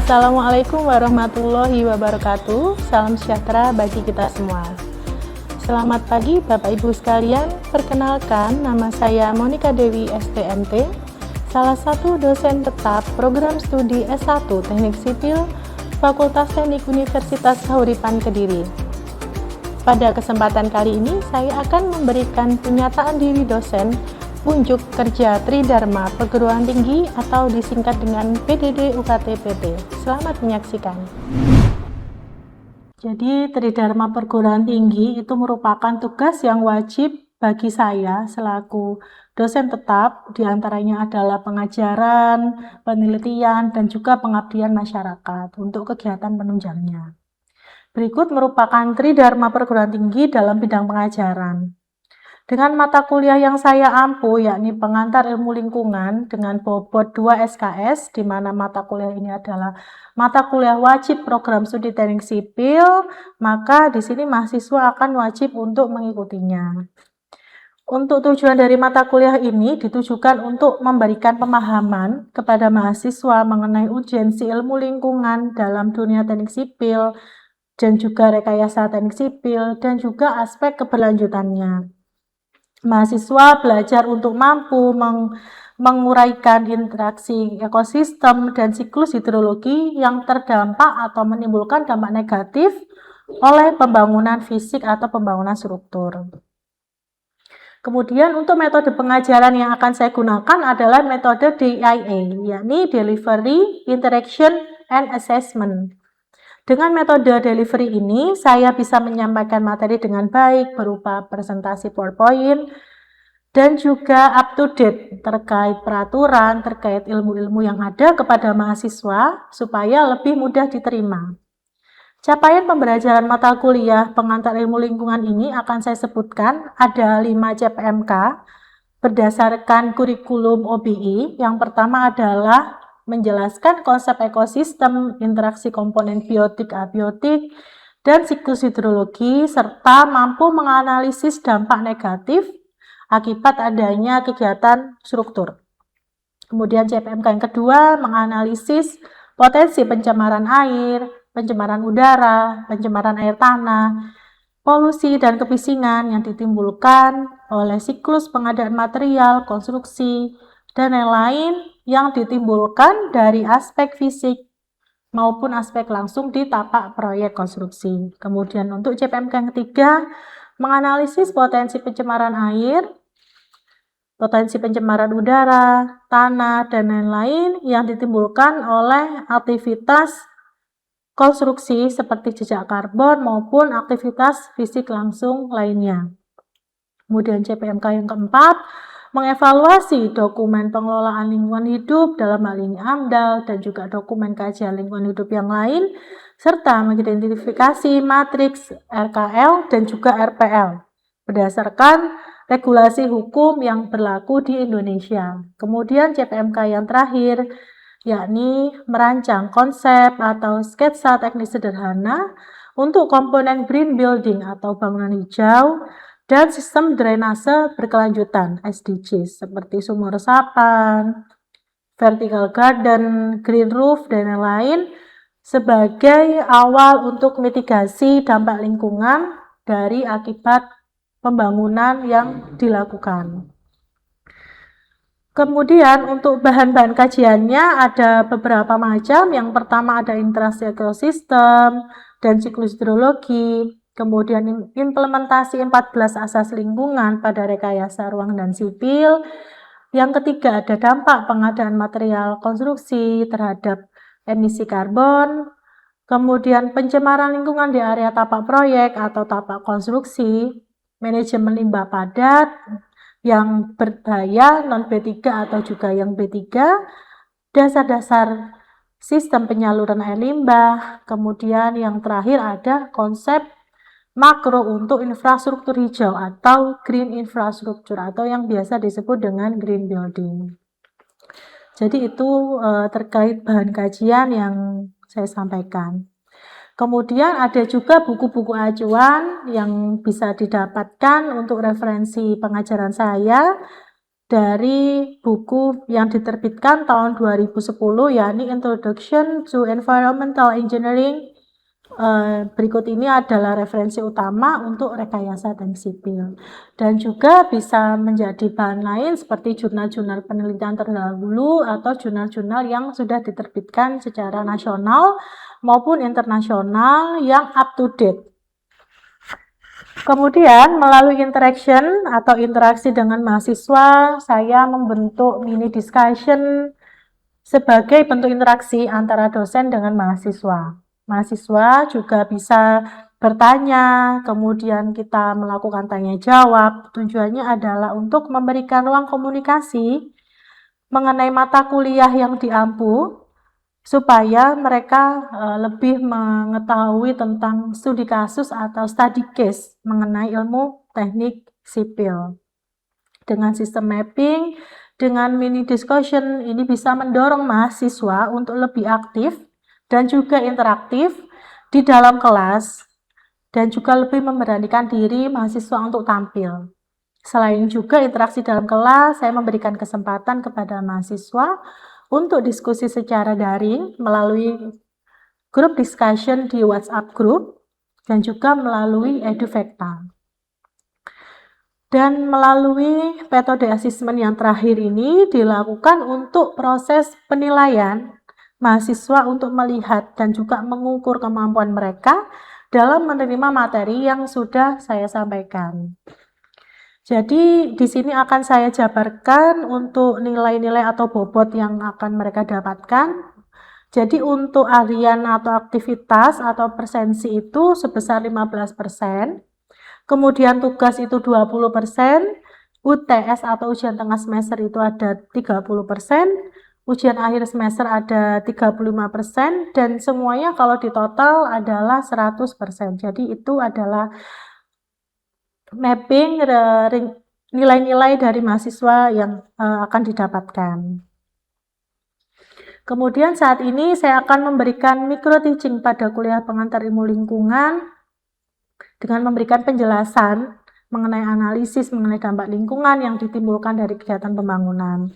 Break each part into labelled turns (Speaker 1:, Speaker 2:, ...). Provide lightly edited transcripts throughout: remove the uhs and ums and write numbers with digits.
Speaker 1: Assalamualaikum warahmatullahi wabarakatuh. Salam sejahtera bagi kita semua. Selamat pagi Bapak Ibu sekalian. Perkenalkan, nama saya Monika Dewi STMT, salah satu dosen tetap program studi S1 Teknik Sipil Fakultas Teknik Universitas Kahuripan Kediri. Pada kesempatan kali ini, saya akan memberikan pernyataan diri dosen Unjuk Kerja Tridharma Perguruan Tinggi atau disingkat dengan PDD UKT PT. Selamat menyaksikan. Jadi Tridharma Perguruan Tinggi itu merupakan tugas yang wajib bagi saya selaku dosen tetap, diantaranya adalah pengajaran, penelitian, dan juga pengabdian masyarakat untuk kegiatan penunjangnya. Berikut merupakan Tridharma Perguruan Tinggi dalam bidang pengajaran. Dengan mata kuliah yang saya ampu, yakni pengantar ilmu lingkungan dengan bobot 2 SKS, di mana mata kuliah ini adalah mata kuliah wajib program studi teknik sipil, maka di sini mahasiswa akan wajib untuk mengikutinya. Untuk tujuan dari mata kuliah ini ditujukan untuk memberikan pemahaman kepada mahasiswa mengenai urgensi ilmu lingkungan dalam dunia teknik sipil, dan juga rekayasa teknik sipil, dan juga aspek keberlanjutannya. Mahasiswa belajar untuk mampu menguraikan interaksi ekosistem dan siklus hidrologi yang terdampak atau menimbulkan dampak negatif oleh pembangunan fisik atau pembangunan struktur. Kemudian untuk metode pengajaran yang akan saya gunakan adalah metode DIA, yakni Delivery, Interaction, and Assessment. Dengan metode delivery ini, saya bisa menyampaikan materi dengan baik berupa presentasi PowerPoint dan juga up to date terkait peraturan, terkait ilmu-ilmu yang ada kepada mahasiswa supaya lebih mudah diterima. Capaian pembelajaran mata kuliah pengantar ilmu lingkungan ini akan saya sebutkan ada 5 CPMK berdasarkan kurikulum OBI. Yang pertama adalah menjelaskan konsep ekosistem, interaksi komponen biotik, abiotik, dan siklus hidrologi, serta mampu menganalisis dampak negatif akibat adanya kegiatan struktur. Kemudian CPMK yang kedua, menganalisis potensi pencemaran air, pencemaran udara, pencemaran air tanah, polusi dan kebisingan yang ditimbulkan oleh siklus pengadaan material, konstruksi, dan lain-lain yang ditimbulkan dari aspek fisik maupun aspek langsung di tapak proyek konstruksi. Kemudian untuk CPMK yang ketiga, menganalisis potensi pencemaran air, potensi pencemaran udara, tanah, dan lain-lain yang ditimbulkan oleh aktivitas konstruksi seperti jejak karbon maupun aktivitas fisik langsung lainnya. Kemudian CPMK yang keempat, mengevaluasi dokumen pengelolaan lingkungan hidup dalam hal ini AMDAL dan juga dokumen kajian lingkungan hidup yang lain, serta mengidentifikasi matriks RKL dan juga RPL berdasarkan regulasi hukum yang berlaku di Indonesia. Kemudian CPMK yang terakhir, yakni merancang konsep atau sketsa teknis sederhana untuk komponen green building atau bangunan hijau dan sistem drainase berkelanjutan SDGs seperti sumur resapan, vertical garden, green roof, dan lain-lain sebagai awal untuk mitigasi dampak lingkungan dari akibat pembangunan yang dilakukan. Kemudian untuk bahan-bahan kajiannya ada beberapa macam. Yang pertama ada interaksi ekosistem dan siklus hidrologi. Kemudian implementasi 14 asas lingkungan pada rekayasa ruang dan sipil. Yang ketiga ada dampak pengadaan material konstruksi terhadap emisi karbon. Kemudian pencemaran lingkungan di area tapak proyek atau tapak konstruksi. Manajemen limbah padat yang berbahaya non B3 atau juga yang B3. Dasar-dasar sistem penyaluran air limbah. Kemudian yang terakhir ada konsep makro untuk infrastruktur hijau atau green infrastructure atau yang biasa disebut dengan green building. Jadi itu terkait bahan kajian yang saya sampaikan. Kemudian ada juga buku-buku acuan yang bisa didapatkan untuk referensi pengajaran saya. dari buku yang diterbitkan tahun 2010, yakni Introduction to Environmental Engineering. Berikut ini adalah referensi utama untuk rekayasa dan sipil, dan juga bisa menjadi bahan lain seperti jurnal-jurnal penelitian terdahulu atau jurnal-jurnal yang sudah diterbitkan secara nasional maupun internasional yang up to date. Kemudian melalui interaction atau interaksi dengan mahasiswa, saya membentuk mini discussion sebagai bentuk interaksi antara dosen dengan mahasiswa. Mahasiswa juga bisa bertanya, kemudian kita melakukan tanya jawab. Tujuannya adalah untuk memberikan ruang komunikasi mengenai mata kuliah yang diampu, supaya mereka lebih mengetahui tentang studi kasus atau study case mengenai ilmu teknik sipil. Dengan sistem mapping, dengan mini discussion, ini bisa mendorong mahasiswa untuk lebih aktif dan juga interaktif di dalam kelas, dan juga lebih memberanikan diri mahasiswa untuk tampil. Selain juga interaksi dalam kelas, saya memberikan kesempatan kepada mahasiswa untuk diskusi secara daring melalui grup discussion di WhatsApp group dan juga melalui Edufacta. Dan melalui metode asesmen yang terakhir ini dilakukan untuk proses penilaian mahasiswa untuk melihat dan juga mengukur kemampuan mereka dalam menerima materi yang sudah saya sampaikan. Jadi di sini akan saya jabarkan untuk nilai-nilai atau bobot yang akan mereka dapatkan. Jadi untuk harian atau aktivitas atau presensi itu sebesar 15%. Kemudian tugas itu 20%, UTS atau ujian tengah semester itu ada 30%, ujian akhir semester ada 35%, dan semuanya kalau ditotal adalah 100%. Jadi itu adalah mapping nilai-nilai dari mahasiswa yang akan didapatkan. Kemudian saat ini saya akan memberikan micro teaching pada kuliah pengantar ilmu lingkungan dengan memberikan penjelasan mengenai analisis mengenai dampak lingkungan yang ditimbulkan dari kegiatan pembangunan.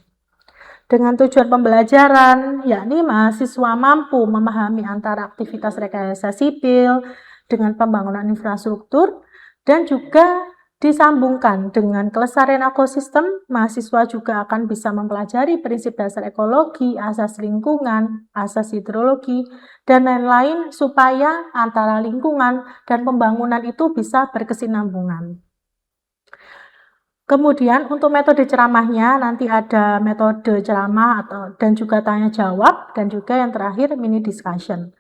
Speaker 1: Dengan tujuan pembelajaran, yakni mahasiswa mampu memahami antara aktivitas rekayasa sipil dengan pembangunan infrastruktur, dan juga disambungkan dengan kelestarian ekosistem. Mahasiswa juga akan bisa mempelajari prinsip dasar ekologi, asas lingkungan, asas hidrologi, dan lain-lain supaya antara lingkungan dan pembangunan itu bisa berkesinambungan. Kemudian untuk metode ceramahnya nanti ada metode ceramah dan juga tanya jawab, dan juga yang terakhir mini discussion.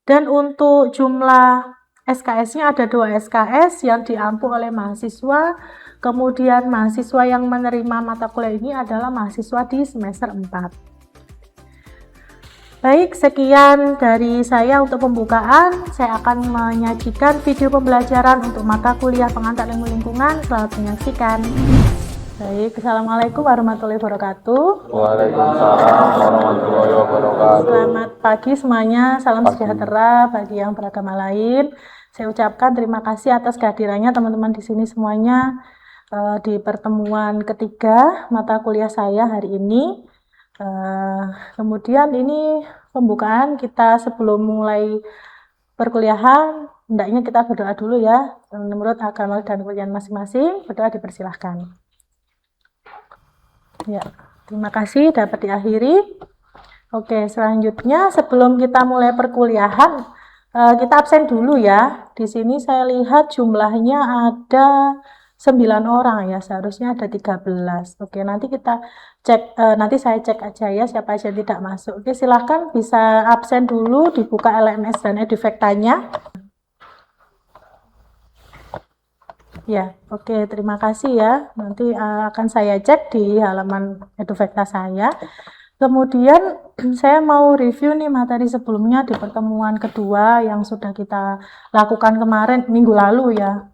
Speaker 1: Dan untuk jumlah SKS-nya ada 2 SKS yang diampu oleh mahasiswa. Kemudian mahasiswa yang menerima mata kuliah ini adalah mahasiswa di semester 4. Baik, sekian dari saya untuk pembukaan. Saya akan menyajikan video pembelajaran untuk mata kuliah pengantar ilmu lingkungan. Selamat menyaksikan. Baik, Assalamualaikum warahmatullahi wabarakatuh.
Speaker 2: Waalaikumsalam warahmatullahi wabarakatuh.
Speaker 1: Selamat pagi semuanya, salam sejahtera bagi yang beragama lain. Saya ucapkan terima kasih atas kehadirannya teman-teman di sini semuanya di pertemuan ketiga mata kuliah saya hari ini. Kemudian ini pembukaan kita sebelum mulai perkuliahan. Hendaknya kita berdoa dulu ya, menurut agama dan kepercayaan masing-masing. Berdoa dipersilahkan. Ya, terima kasih dapat diakhiri. Oke, selanjutnya sebelum kita mulai perkuliahan, kita absen dulu ya. Di sini saya lihat jumlahnya ada 9 orang ya, seharusnya ada 13. Oke, nanti kita cek, nanti saya cek aja ya siapa aja yang tidak masuk. Oke, silahkan bisa absen dulu, dibuka LMS dan Edufacta-nya. Ya, oke, terima kasih ya. Nanti akan saya cek di halaman Edufacta saya. Kemudian saya mau review nih materi sebelumnya di pertemuan kedua yang sudah kita lakukan kemarin minggu lalu ya.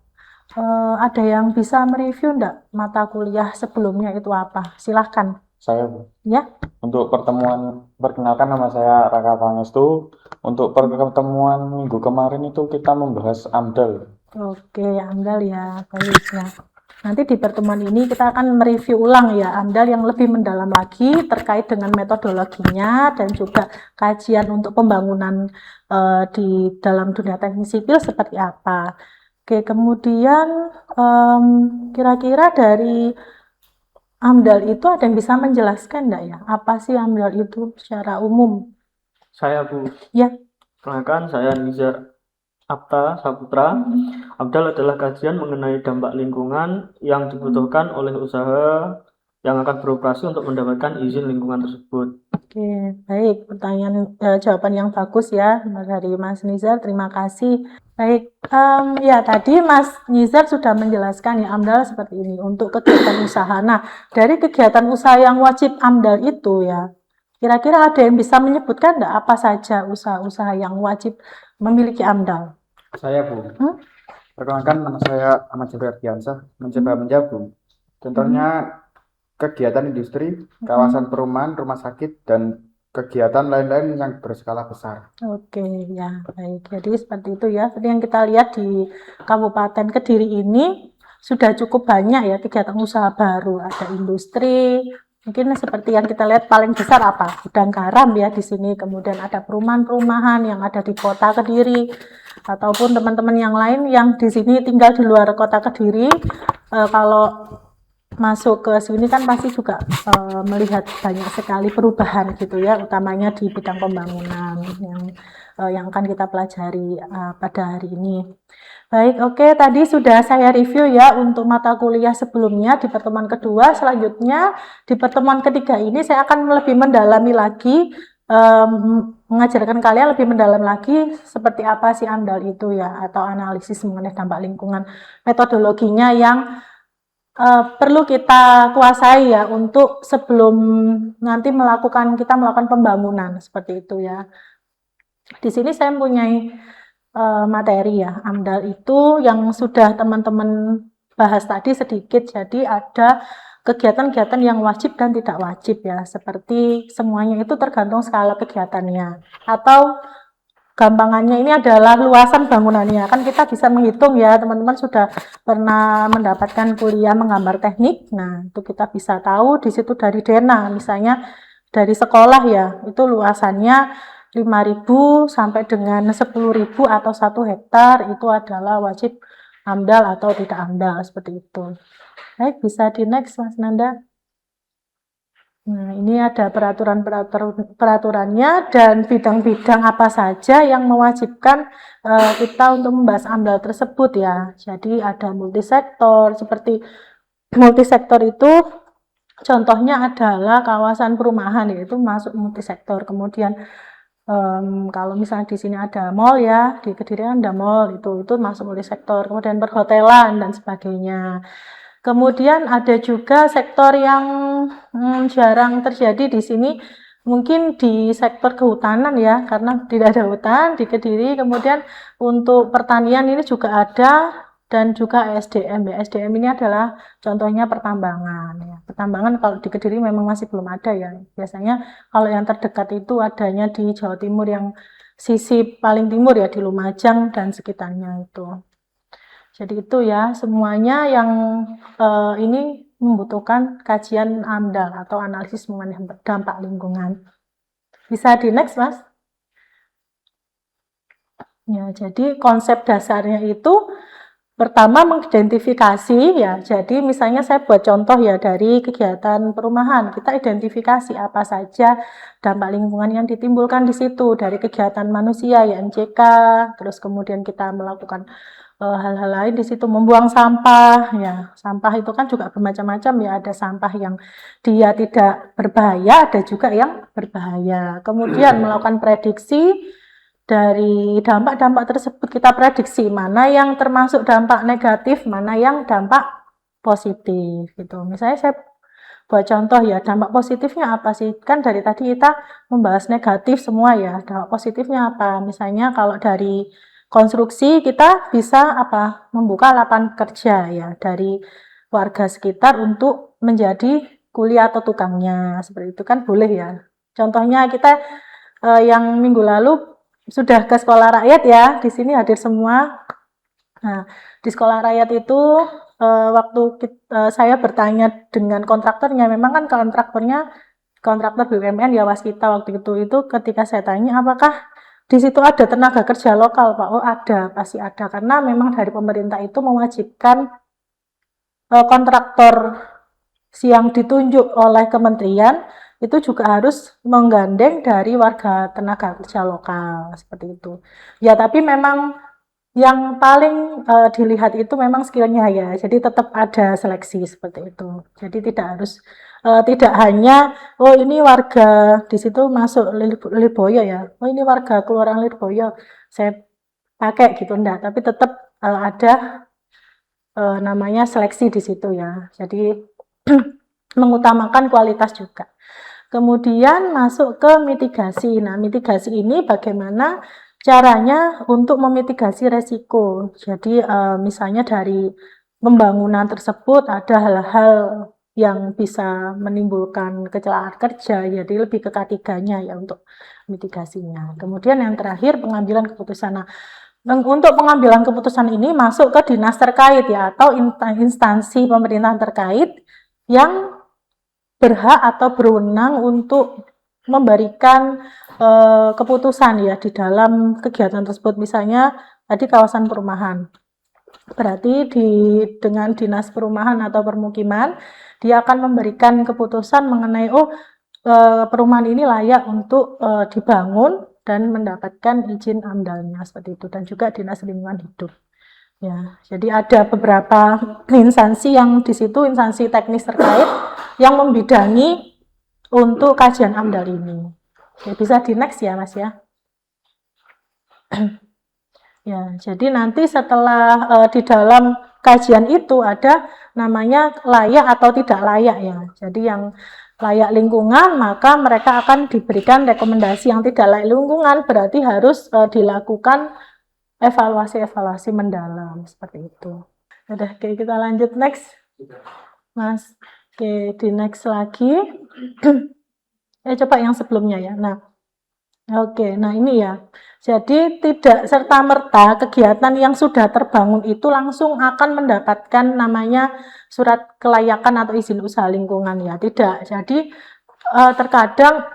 Speaker 1: Ada yang bisa mereview enggak mata kuliah sebelumnya itu apa? Silahkan.
Speaker 2: Saya, Bu.
Speaker 1: Ya.
Speaker 2: Untuk pertemuan, perkenalkan nama saya Raka Pangestu. Untuk pertemuan minggu kemarin itu kita membahas AMDAL.
Speaker 1: Oke, AMDAL ya, baik ya. Nanti di pertemuan ini kita akan mereview ulang ya AMDAL yang lebih mendalam lagi terkait dengan metodologinya dan juga kajian untuk pembangunan di dalam dunia teknik sipil seperti apa. Oke, kemudian kira-kira dari AMDAL itu ada yang bisa menjelaskan enggak ya? Apa sih AMDAL itu secara umum?
Speaker 3: Saya Bu,
Speaker 1: Ya.
Speaker 3: perkenalkan saya Nizar Apta Saputra. AMDAL adalah kajian mengenai dampak lingkungan yang dibutuhkan oleh usaha yang akan beroperasi untuk mendapatkan izin lingkungan tersebut.
Speaker 1: Oke, baik. Jawaban yang bagus ya dari Mas Nizar. Terima kasih. Baik, ya tadi Mas Nizar sudah menjelaskan ya AMDAL seperti ini untuk kegiatan usaha. Nah, dari kegiatan usaha yang wajib AMDAL itu ya, kira-kira ada yang bisa menyebutkan enggak apa saja usaha-usaha yang wajib memiliki AMDAL?
Speaker 2: Saya Bu, perkenalkan nama saya Ahmad Jabir Ardiansah, mencoba menjabu. Contohnya kegiatan industri, kawasan perumahan, rumah sakit, dan kegiatan lain-lain yang berskala besar.
Speaker 1: Oke, ya baik. Jadi seperti itu ya. Seperti yang kita lihat di Kabupaten Kediri ini sudah cukup banyak ya kegiatan usaha baru. Ada industri, mungkin seperti yang kita lihat paling besar apa? Gudang garam ya di sini. Kemudian ada perumahan-perumahan yang ada di Kota Kediri, ataupun teman-teman yang lain yang di sini tinggal di luar Kota Kediri. Kalau masuk ke sini kan pasti juga melihat banyak sekali perubahan gitu ya, utamanya di bidang pembangunan yang akan kita pelajari pada hari ini. Baik, oke, tadi sudah saya review ya untuk mata kuliah sebelumnya di pertemuan kedua. Selanjutnya di pertemuan ketiga ini saya akan lebih mendalami lagi, mengajarkan kalian lebih mendalam lagi seperti apa sih AMDAL itu ya, atau analisis mengenai dampak lingkungan, metodologinya yang perlu kita kuasai ya untuk sebelum nanti kita melakukan pembangunan seperti itu ya. Di sini saya mempunyai materi ya AMDAL itu yang sudah teman-teman bahas tadi sedikit. Jadi ada kegiatan-kegiatan yang wajib dan tidak wajib ya. Seperti semuanya itu tergantung skala kegiatannya atau gampangannya ini adalah luasan bangunannya. Kan kita bisa menghitung ya, teman-teman sudah pernah mendapatkan kuliah menggambar teknik. Nah, itu kita bisa tahu di situ dari Dena, misalnya dari sekolah ya, itu luasannya 5.000 sampai dengan 10.000 atau 1 hektar itu adalah wajib AMDAL atau tidak AMDAL seperti itu. Baik, bisa di next Mas Nanda. Nah, ini ada peraturannya dan bidang-bidang apa saja yang mewajibkan kita untuk membahas AMDAL tersebut ya. Jadi ada multisektor, seperti multisektor itu contohnya adalah kawasan perumahan, yaitu masuk multisektor. Kemudian kalau misalnya di sini ada mall ya, di Kediri ada mall, itu masuk multisektor. Kemudian perhotelan dan sebagainya. Kemudian ada juga sektor yang jarang terjadi di sini, mungkin di sektor kehutanan ya, karena tidak ada hutan di Kediri. Kemudian untuk pertanian ini juga ada, dan juga SDM ya. SDM ini adalah contohnya pertambangan ya. Pertambangan kalau di Kediri memang masih belum ada ya. Biasanya kalau yang terdekat itu adanya di Jawa Timur yang sisi paling timur ya, di Lumajang dan sekitarnya itu. Jadi itu ya, semuanya yang ini membutuhkan kajian AMDAL atau analisis mengenai dampak lingkungan. Bisa di next, Mas? Ya, jadi konsep dasarnya itu pertama mengidentifikasi ya. Jadi misalnya saya buat contoh ya dari kegiatan perumahan, kita identifikasi apa saja dampak lingkungan yang ditimbulkan di situ dari kegiatan manusia ya, MCK, terus kemudian kita melakukan hal-hal lain di situ, membuang sampah ya. Sampah itu kan juga bermacam-macam ya, ada sampah yang dia tidak berbahaya, ada juga yang berbahaya. Kemudian melakukan prediksi dari dampak-dampak tersebut, kita prediksi mana yang termasuk dampak negatif, mana yang dampak positif gitu. Misalnya saya buat contoh ya, dampak positifnya apa sih? Kan dari tadi kita membahas negatif semua ya, dampak positifnya apa? Misalnya kalau dari konstruksi kita bisa membuka lapangan kerja ya dari warga sekitar untuk menjadi kuli atau tukangnya, seperti itu kan boleh ya. Contohnya kita yang minggu lalu sudah ke sekolah rakyat ya, di sini hadir semua. Nah, di sekolah rakyat itu saya bertanya dengan kontraktornya, memang kan kontraktor BUMN ya waskita waktu itu ketika saya tanya apakah di situ ada tenaga kerja lokal Pak? Oh ada, pasti ada karena memang dari pemerintah itu mewajibkan kontraktor yang ditunjuk oleh kementerian itu juga harus menggandeng dari warga tenaga kerja lokal seperti itu. Ya tapi memang yang paling dilihat itu memang skillnya ya, jadi tetap ada seleksi seperti itu. Jadi tidak hanya oh ini warga di situ masuk Lirboyo ya, oh ini warga Kelurahan Lirboyo saya pakai gitu enggak, tapi tetap ada namanya seleksi di situ ya. Jadi mengutamakan kualitas juga. Kemudian masuk ke mitigasi. Nah, mitigasi ini bagaimana caranya untuk memitigasi resiko. Jadi misalnya dari pembangunan tersebut ada hal-hal yang bisa menimbulkan kecelakaan kerja, jadi lebih ke K3-nya ya untuk mitigasinya. Kemudian yang terakhir pengambilan keputusan. Nah, untuk pengambilan keputusan ini masuk ke dinas terkait ya atau instansi pemerintahan terkait yang berhak atau berwenang untuk memberikan keputusan ya di dalam kegiatan tersebut. Misalnya tadi kawasan perumahan, berarti dengan dinas perumahan atau permukiman dia akan memberikan keputusan mengenai perumahan ini layak untuk dibangun dan mendapatkan izin AMDAL-nya seperti itu, dan juga dinas lingkungan hidup. Ya, jadi ada beberapa instansi yang di situ instansi teknis terkait yang membidangi untuk kajian AMDAL ini. Ya, bisa di next ya Mas ya. Ya, jadi nanti setelah di dalam kajian itu ada namanya layak atau tidak layak ya. Jadi yang layak lingkungan maka mereka akan diberikan rekomendasi, yang tidak layak lingkungan berarti harus dilakukan evaluasi mendalam seperti itu. Udah, oke, kita lanjut next, Mas. Oke, di next lagi. Coba yang sebelumnya ya. Nah, oke, nah ini ya. Jadi tidak serta-merta kegiatan yang sudah terbangun itu langsung akan mendapatkan namanya surat kelayakan atau izin usaha lingkungan ya. Tidak. Jadi terkadang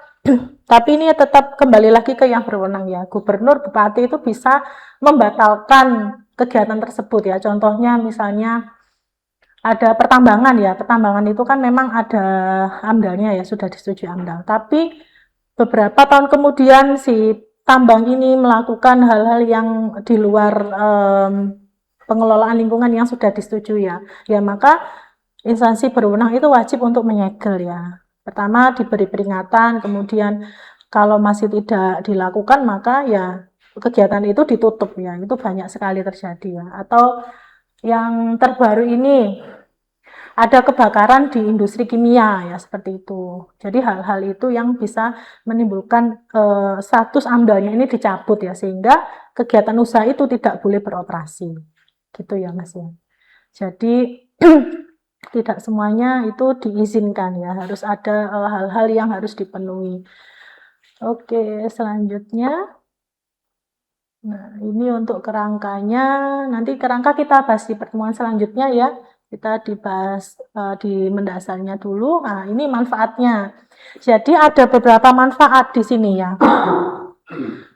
Speaker 1: tapi ini tetap kembali lagi ke yang berwenang ya. Gubernur, bupati itu bisa membatalkan kegiatan tersebut ya. Contohnya misalnya ada pertambangan ya. Pertambangan itu kan memang ada AMDAL-nya ya, sudah disetujui AMDAL. Tapi beberapa tahun kemudian si tambang ini melakukan hal-hal yang di luar pengelolaan lingkungan yang sudah disetujui ya. Ya maka instansi berwenang itu wajib untuk menyegel ya. Pertama diberi peringatan, kemudian kalau masih tidak dilakukan maka ya kegiatan itu ditutup ya. Itu banyak sekali terjadi ya. Atau yang terbaru ini ada kebakaran di industri kimia ya, seperti itu. Jadi hal-hal itu yang bisa menimbulkan status AMDAL-nya ini dicabut ya, sehingga kegiatan usaha itu tidak boleh beroperasi. Gitu ya Mas ya. Jadi tidak semuanya itu diizinkan ya, harus ada hal-hal yang harus dipenuhi. Oke, selanjutnya. Nah, ini untuk kerangkanya. Nanti kerangka kita bahas di pertemuan selanjutnya ya. Kita dibahas di mendasarnya dulu. Nah, ini manfaatnya. Jadi ada beberapa manfaat di sini ya.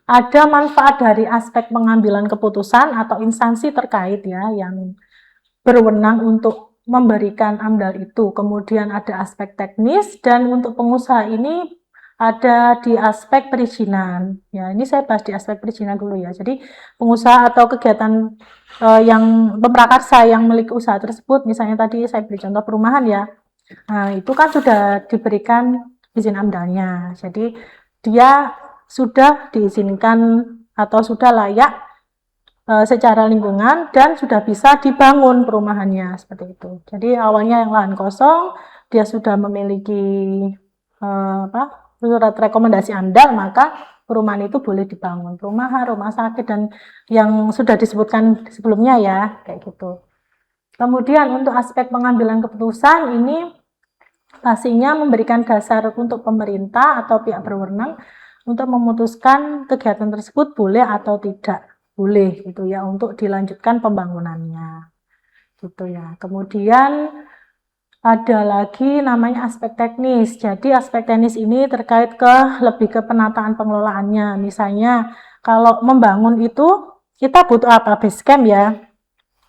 Speaker 1: Ada manfaat dari aspek pengambilan keputusan atau instansi terkait ya yang berwenang untuk memberikan AMDAL itu. Kemudian ada aspek teknis, dan untuk pengusaha ini ada di aspek perizinan. Ya, ini saya bahas di aspek perizinan dulu ya. Jadi pengusaha atau kegiatan yang pemrakarsa yang memiliki usaha tersebut, misalnya tadi saya beri contoh perumahan ya. Nah, itu kan sudah diberikan izin AMDAL-nya. Jadi dia sudah diizinkan atau sudah layak secara lingkungan dan sudah bisa dibangun perumahannya seperti itu. Jadi awalnya yang lahan kosong, dia sudah memiliki surat rekomendasi AMDAL, maka perumahan itu boleh dibangun, perumahan, rumah sakit, dan yang sudah disebutkan sebelumnya ya, kayak gitu. Kemudian untuk aspek pengambilan keputusan ini pastinya memberikan dasar untuk pemerintah atau pihak berwenang untuk memutuskan kegiatan tersebut boleh atau tidak boleh gitu ya untuk dilanjutkan pembangunannya. gitu ya. Kemudian ada lagi namanya aspek teknis. Jadi aspek teknis ini terkait lebih ke penataan pengelolaannya. Misalnya kalau membangun itu kita butuh apa? Basecamp ya.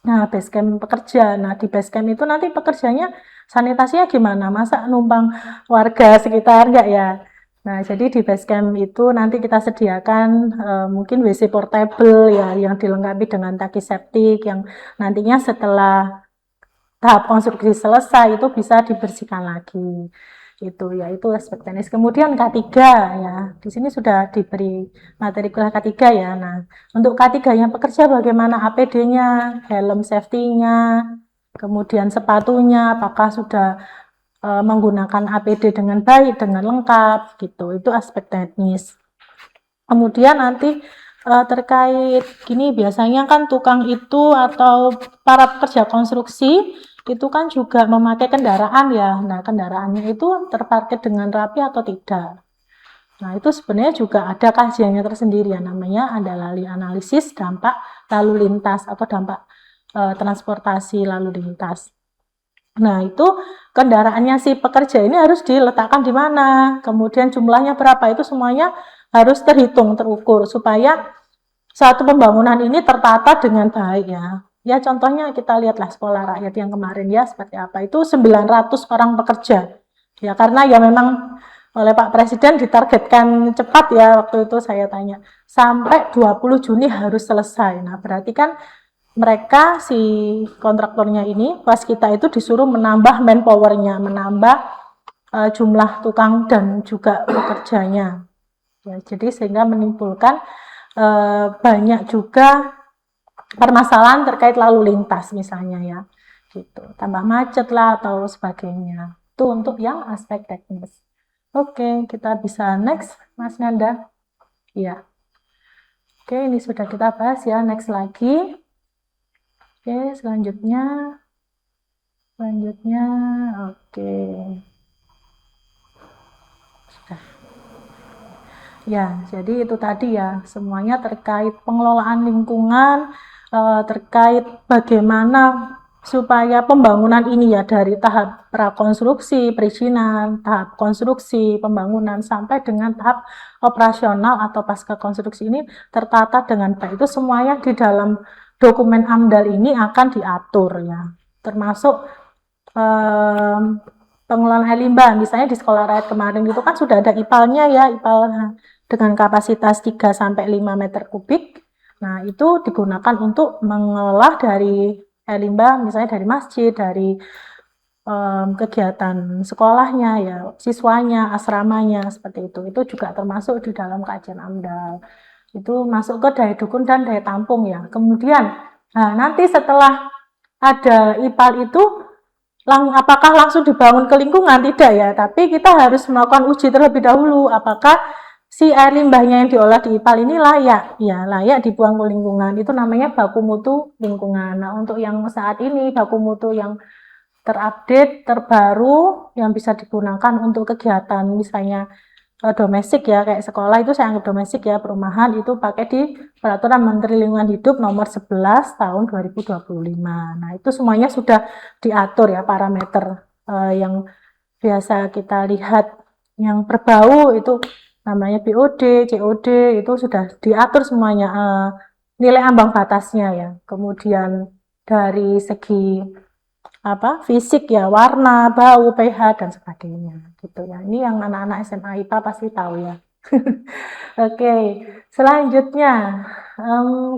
Speaker 1: Nah, basecamp pekerja. Nah, di basecamp itu nanti pekerjanya sanitasinya gimana? Masa numpang warga sekitar enggak ya? Nah, jadi di basecamp itu nanti kita sediakan mungkin WC portable ya yang dilengkapi dengan tangki septik yang nantinya setelah tahap konstruksi selesai itu bisa dibersihkan lagi. Itu aspek teknis. Kemudian K3 ya. Di sini sudah diberi materi kuliah K3 ya. Nah, untuk K3 yang pekerja bagaimana APD-nya, helm safety-nya, kemudian sepatunya apakah sudah menggunakan APD dengan baik, dengan lengkap gitu. Itu aspek teknis. Kemudian nanti terkait gini biasanya kan tukang itu atau para pekerja konstruksi itu kan juga memakai kendaraan ya. Nah, kendaraannya itu terparkir dengan rapi atau tidak. Nah, itu sebenarnya juga ada kajiannya tersendiri ya, namanya adalah analisis dampak lalu lintas atau dampak transportasi lalu lintas. Nah, itu kendaraannya si pekerja ini harus diletakkan di mana, kemudian jumlahnya berapa, itu semuanya harus terhitung, terukur, supaya satu pembangunan ini tertata dengan baik ya. Ya contohnya kita lihatlah sekolah rakyat yang kemarin ya seperti apa, itu 900 orang pekerja. Ya karena ya memang oleh Pak Presiden ditargetkan cepat ya, waktu itu saya tanya, sampai 20 Juni harus selesai. Nah, berarti kan mereka si kontraktornya ini waskita itu disuruh menambah manpower-nya, menambah jumlah tukang dan juga pekerjanya ya, jadi sehingga menimbulkan banyak juga permasalahan terkait lalu lintas misalnya ya gitu, tambah macet lah atau sebagainya. Itu untuk yang aspek teknis. Oke, kita bisa next Mas Nanda ya. Oke, ini sudah kita bahas ya, next lagi. Oke, selanjutnya, oke. Sudah. Ya, jadi itu tadi ya, semuanya terkait pengelolaan lingkungan, terkait bagaimana supaya pembangunan ini ya dari tahap prakonstruksi, perizinan, tahap konstruksi, pembangunan sampai dengan tahap operasional atau pasca konstruksi ini tertata dengan baik. Itu semuanya di dalam dokumen AMDAL ini akan diatur ya, termasuk pengelolaan air limbah. Misalnya di sekolah rakyat kemarin itu kan sudah ada IPAL-nya ya, IPAL dengan kapasitas 3-5 meter kubik. Nah, itu digunakan untuk mengolah dari air limbah, misalnya dari masjid, dari kegiatan sekolahnya ya, siswanya, asramanya, seperti itu. Itu juga termasuk di dalam kajian AMDAL. Itu masuk ke daya dukung dan daya tampung ya. Kemudian, nah nanti setelah ada IPAL itu, apakah langsung dibangun ke lingkungan? Tidak ya, tapi kita harus melakukan uji terlebih dahulu. Apakah si air limbahnya yang diolah di IPAL ini layak? Ya, layak dibuang ke lingkungan. Itu namanya baku mutu lingkungan. Nah, untuk yang saat ini, baku mutu yang terupdate, terbaru, yang bisa digunakan untuk kegiatan misalnya domestik ya, kayak sekolah itu saya anggap domestik ya, perumahan itu pakai di Peraturan Menteri Lingkungan Hidup nomor 11 tahun 2025. Nah, itu semuanya sudah diatur ya, parameter yang biasa kita lihat yang berbau itu namanya BOD, COD, itu sudah diatur semuanya, nilai ambang batasnya ya. Kemudian dari segi fisik ya, warna, bau, pH dan sebagainya gitu ya. Ini yang anak-anak SMA IPA pasti tahu ya. Oke, selanjutnya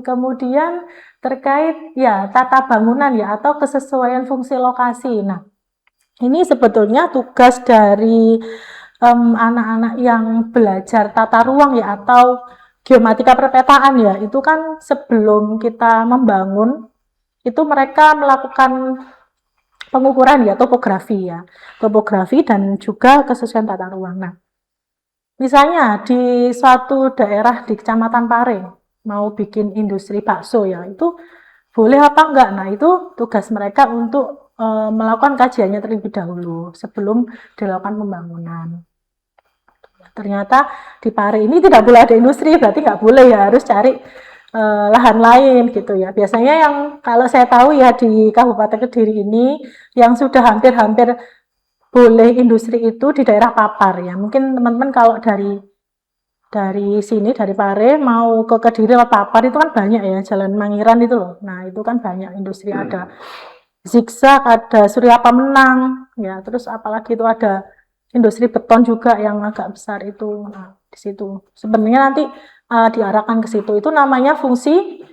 Speaker 1: kemudian terkait ya tata bangunan ya atau kesesuaian fungsi lokasi. Nah, ini sebetulnya tugas dari anak-anak yang belajar tata ruang ya atau geomatika perpetaan ya. Itu kan sebelum kita membangun itu mereka melakukan pengukuran ya, topografi dan juga kesesuaian tata ruang. Nah, misalnya di suatu daerah di Kecamatan Pare mau bikin industri bakso ya, itu boleh apa enggak? Nah, itu tugas mereka untuk melakukan kajiannya terlebih dahulu sebelum dilakukan pembangunan. Ternyata di Pare ini tidak boleh ada industri, berarti nggak boleh ya, harus cari lahan lain gitu ya. Biasanya yang kalau saya tahu ya di Kabupaten Kediri ini yang sudah hampir-hampir boleh industri itu di daerah Papar ya. Mungkin teman-teman kalau dari sini dari Pare mau ke Kediri lewat Papar itu kan banyak ya, Jalan Mangiran itu loh. Nah, itu kan banyak industri, ada Zigzag, ada Surya Pamenang ya, terus apalagi itu ada industri beton juga yang agak besar itu. Nah, di situ sebenarnya nanti diarahkan ke situ. Itu namanya fungsi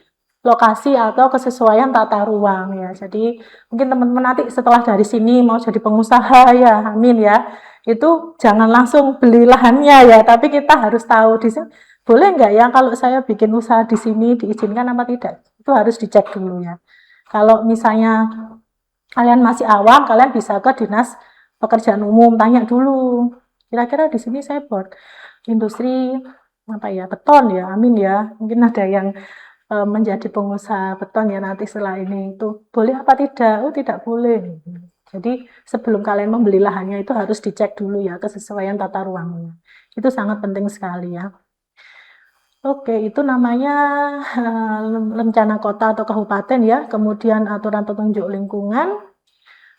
Speaker 1: lokasi atau kesesuaian tata ruang ya. Jadi mungkin teman-teman nanti setelah dari sini mau jadi pengusaha ya, amin ya. Itu jangan langsung beli lahannya ya, tapi kita harus tahu di sini boleh nggak ya kalau saya bikin usaha di sini diizinkan apa tidak. Itu harus dicek dulu ya. Kalau misalnya kalian masih awam, kalian bisa ke dinas pekerjaan umum, tanya dulu. Kira-kira di sini saya buat industri apa ya, beton ya, amin ya. Mungkin ada yang menjadi pengusaha beton ya nanti setelah ini itu boleh apa tidak? Oh tidak boleh. Jadi sebelum kalian membeli lahannya itu harus dicek dulu ya kesesuaian tata ruangnya. Itu sangat penting sekali ya. Oke, itu namanya rencana kota atau kabupaten ya. Kemudian aturan petunjuk lingkungan.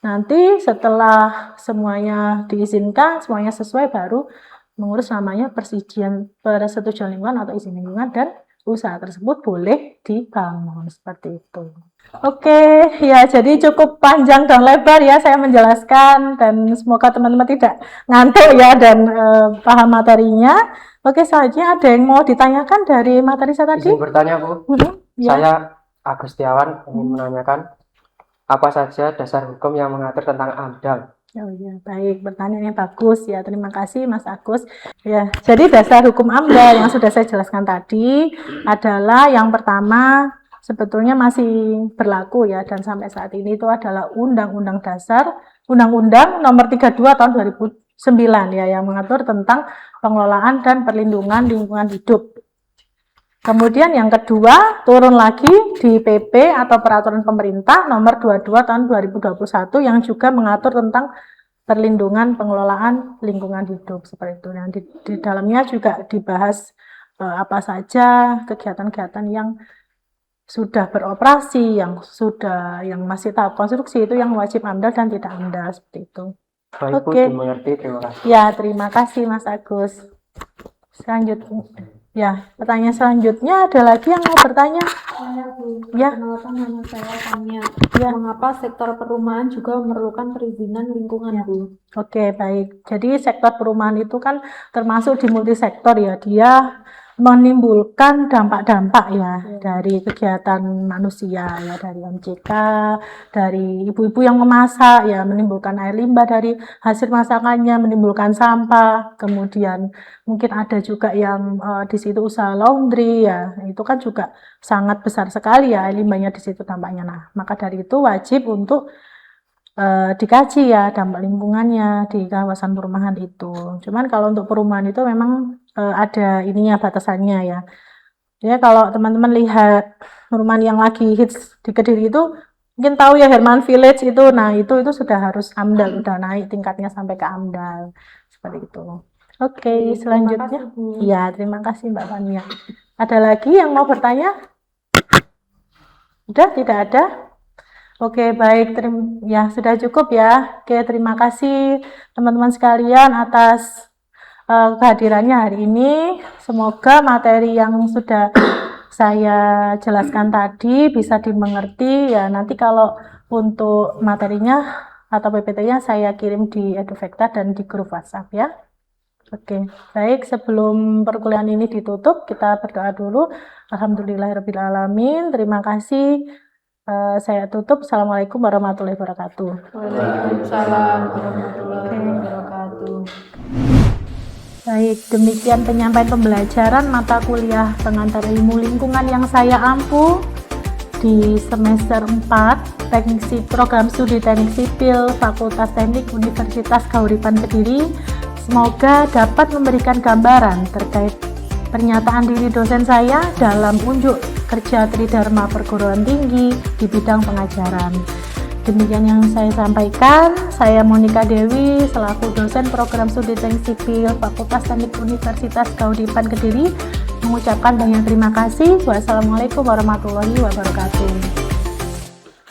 Speaker 1: Nanti setelah semuanya diizinkan, semuanya sesuai, baru mengurus namanya persetujuan lingkungan atau izin lingkungan, dan usaha tersebut boleh dibangun seperti itu. Oke, ya jadi cukup panjang dan lebar ya saya menjelaskan, dan semoga teman-teman tidak ngantuk ya dan paham materinya. Oke, selanjutnya ada yang mau ditanyakan dari materi saya tadi?
Speaker 4: Izin bertanya, Bu.
Speaker 1: Ya.
Speaker 4: Saya Agus Setiawan ingin menanyakan apa saja dasar hukum yang mengatur tentang AMDAL.
Speaker 1: Oh ya, baik, pertanyaannya bagus ya. Terima kasih Mas Agus. Ya, jadi dasar hukum AMDAL yang sudah saya jelaskan tadi adalah yang pertama sebetulnya masih berlaku ya, dan sampai saat ini itu adalah Undang-Undang Dasar, Undang-Undang Nomor 32 Tahun 2009 ya, yang mengatur tentang pengelolaan dan perlindungan lingkungan hidup. Kemudian yang kedua turun lagi di PP atau Peraturan Pemerintah Nomor 22 Tahun 2021 yang juga mengatur tentang perlindungan pengelolaan lingkungan hidup seperti itu. Yang di dalamnya juga dibahas apa saja kegiatan-kegiatan yang sudah beroperasi, yang masih tahap konstruksi itu yang wajib AMDAL dan tidak AMDAL seperti itu.
Speaker 4: Baik, Bu,
Speaker 1: Oke.
Speaker 4: dimengerti. Terima kasih.
Speaker 1: Ya, terima kasih Mas Agus. Selanjutnya, ya, pertanyaan selanjutnya ada lagi yang mau bertanya?
Speaker 5: Saya, Bu.
Speaker 1: Ya.
Speaker 5: Perkenalkan, nama saya Tanya.
Speaker 1: Ya.
Speaker 5: Mengapa sektor perumahan juga memerlukan perizinan lingkungan,
Speaker 1: Ya.
Speaker 5: Bu?
Speaker 1: Oke, baik. Jadi sektor perumahan itu kan termasuk di multisektor ya. Dia menimbulkan dampak-dampak ya dari kegiatan manusia ya, dari MCK, dari ibu-ibu yang memasak ya, menimbulkan air limbah dari hasil masakannya, menimbulkan sampah. Kemudian mungkin ada juga yang di situ usaha laundry ya, itu kan juga sangat besar sekali ya air limbahnya di situ dampaknya. Nah, maka dari itu wajib untuk dikaji ya dampak lingkungannya di kawasan perumahan itu. Cuman kalau untuk perumahan itu memang ada ininya batasannya ya. Ya kalau teman-teman lihat perumahan yang lagi hits di Kediri itu mungkin tahu ya Herman Village itu. Nah, itu sudah harus AMDAL, udah naik tingkatnya sampai ke AMDAL. Seperti itu. Oke, selanjutnya. Iya, terima kasih Mbak Fania. Ada lagi yang mau bertanya? Udah, tidak ada? Oke, baik, ya sudah cukup ya. Oke, terima kasih teman-teman sekalian atas kehadirannya hari ini. Semoga materi yang sudah saya jelaskan tadi bisa dimengerti ya. Nanti kalau untuk materinya atau PPT-nya saya kirim di Eduvecta dan di grup WhatsApp ya. Oke, baik, sebelum perkuliahan ini ditutup, kita berdoa dulu. Alhamdulillahirrahmanirrahim. Terima kasih. Saya tutup. Assalamualaikum warahmatullahi wabarakatuh.
Speaker 5: Waalaikumsalam warahmatullahi wabarakatuh.
Speaker 1: Baik, demikian penyampaian pembelajaran mata kuliah pengantar ilmu lingkungan yang saya ampu di semester 4 program studi teknik sipil Fakultas Teknik Universitas Kahuripan Kediri. Semoga dapat memberikan gambaran terkait pernyataan diri dosen saya dalam unjuk kerja Tridharma Perguruan Tinggi di bidang pengajaran. Demikian yang saya sampaikan. Saya Monika Dewi selaku dosen program studi teknik sipil Fakultas Teknik Universitas Kahuripan Kediri. mengucapkan banyak terima kasih. Wassalamualaikum warahmatullahi wabarakatuh.